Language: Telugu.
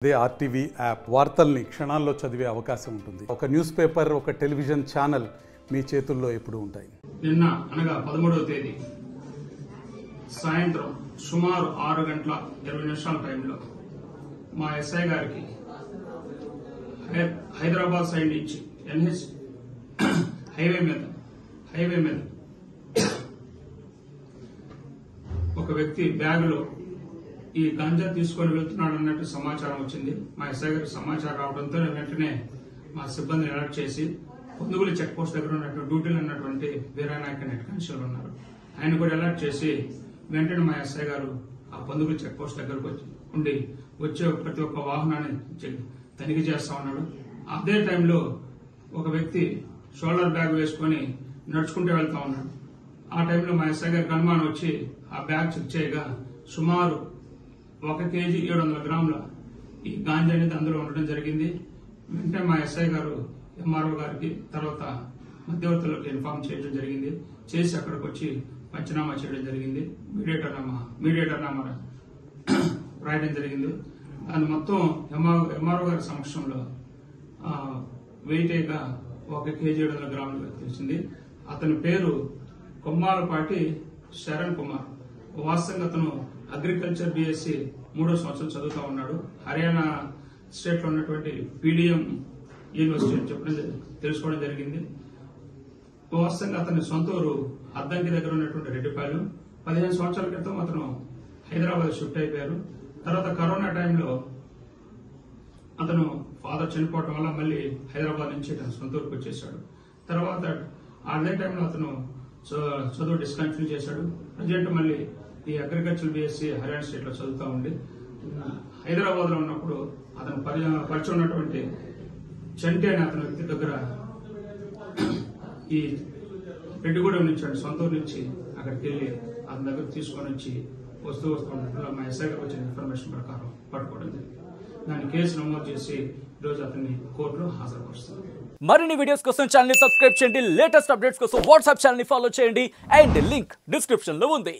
అదే ఆర్టీవీ యాప్ వార్తల్ని క్షణాల్లో చదివే అవకాశం ఉంటుంది. ఒక న్యూస్ పేపర్, ఒక టెలివిజన్ ఛానల్ మీ చేతుల్లో ఎప్పుడూ ఉంటాయి. నిన్న అనగా 13వ తేదీ సాయంత్రం సుమారు 6:20 టైంలో మా ఎస్ఐ గారికి హైదరాబాద్ సైడ్ నుంచి ఎన్హెచ్ హైవే మీద ఒక వ్యక్తి బ్యాగులో ఈ గంజా తీసుకొని వెళ్తున్నాడు అన్నట్టు సమాచారం వచ్చింది. మా ఎస్ఐ గారికి సమాచారం రావడంతో వెంటనే మా సిబ్బందిని అలర్ట్ చేసి పొందుగులి చెక్ పోస్ట్ దగ్గర ఉన్నట్టు డ్యూటీలో ఉన్నటువంటి వీరానాయక్ హెడ్ కానిస్టేబుల్ ఉన్నారు, ఆయన కూడా అలర్ట్ చేసి వెంటనే మా ఎస్ఐ గారు ఆ పొందుగులి చెక్ పోస్ట్ దగ్గరకు ఉండి వచ్చే ప్రతి ఒక్క వాహనాన్ని తనిఖీ చేస్తా ఉన్నాడు. అదే టైంలో ఒక వ్యక్తి షోల్డర్ బ్యాగ్ వేసుకొని నడుచుకుంటూ వెళ్తా ఉన్నాడు. ఆ టైంలో మా ఎస్ఐ గారికి అనుమానం వచ్చి ఆ బ్యాగ్ చెక్ చేయగా సుమారు 1 కేజీ 700 గ్రాముల ఈ గాంజా అనేది అందులో ఉండడం జరిగింది. వెంటనే మా ఎస్ఐ గారు ఎంఆర్ఓ గారికి తర్వాత మధ్యవర్తులకు ఇన్ఫార్మ్ చేయడం జరిగింది. చేసి అక్కడికి వచ్చి పంచనామా చేయడం జరిగింది. మీడియేటర్ నామా రాయడం జరిగింది. దాని మొత్తం ఎంఆర్ఓ గారి సమక్షంలో వెయిటేగా 1 కేజీ 700 గ్రాములు తెలిసింది. అతని పేరు కొమ్మాలపాటి శరణ్ కుమార్. వాస్తవంగా అతను అగ్రికల్చర్ బిఎస్సి 3వ సంవత్సరం చదువుతా ఉన్నాడు. హర్యానా స్టేట్ లో ఉన్నటువంటి పీడిఎం యూనివర్సిటీ అని చెప్పడం తెలుసుకోవడం జరిగింది. వాస్తవంగా అతని సొంత ఊరు అద్దంకి దగ్గర ఉన్నటువంటి రెడ్డిపాలెం. 15 సంవత్సరాల క్రితం అతను హైదరాబాద్ షిఫ్ట్ అయిపోయారు. తర్వాత కరోనా టైంలో అతను ఫాదర్ చనిపోవడం వల్ల మళ్ళీ హైదరాబాద్ నుంచి తన సొంత ఊరికి వచ్చేసాడు. తర్వాత అదే టైంలో అతను చదువు డిస్కంటిన్యూ చేశాడు. ప్రజెంట్ మళ్ళీ ఈ అగ్రికల్చర్ బిఎస్సి హర్యానా స్టేట్ లో చదువుతా ఉండి హైదరాబాద్ లో ఉన్నప్పుడు అతను పరిచయం ఉన్నటువంటి చంటి అనే అతని వ్యక్తి దగ్గర ఈ రెడ్డిగూడెం నుంచి అంటే సొంత ఊరు నుంచి అక్కడికి వెళ్లి అతని దగ్గర తీసుకొని వచ్చి వస్తూ ఉన్నట్లు మా ఎస్ఐ గారికి వచ్చిన ఇన్ఫర్మేషన్ ప్రకారం పట్టుకోవడం జరిగింది. దాన్ని కేసు నమోదు చేసి ఈరోజు అతన్ని కోర్టులో హాజరుపరుస్తారు. మరిన్ని వీడియోస్ కోసం ఛానల్ ని సబ్స్క్రైబ్ చేయండి. లేటెస్ట్ అప్డేట్స్ కోసం వాట్సాప్ ఛానల్ ని ఫాలో చేయండి. అండ్ లింక్ డిస్క్రిప్షన్ లో ఉంది.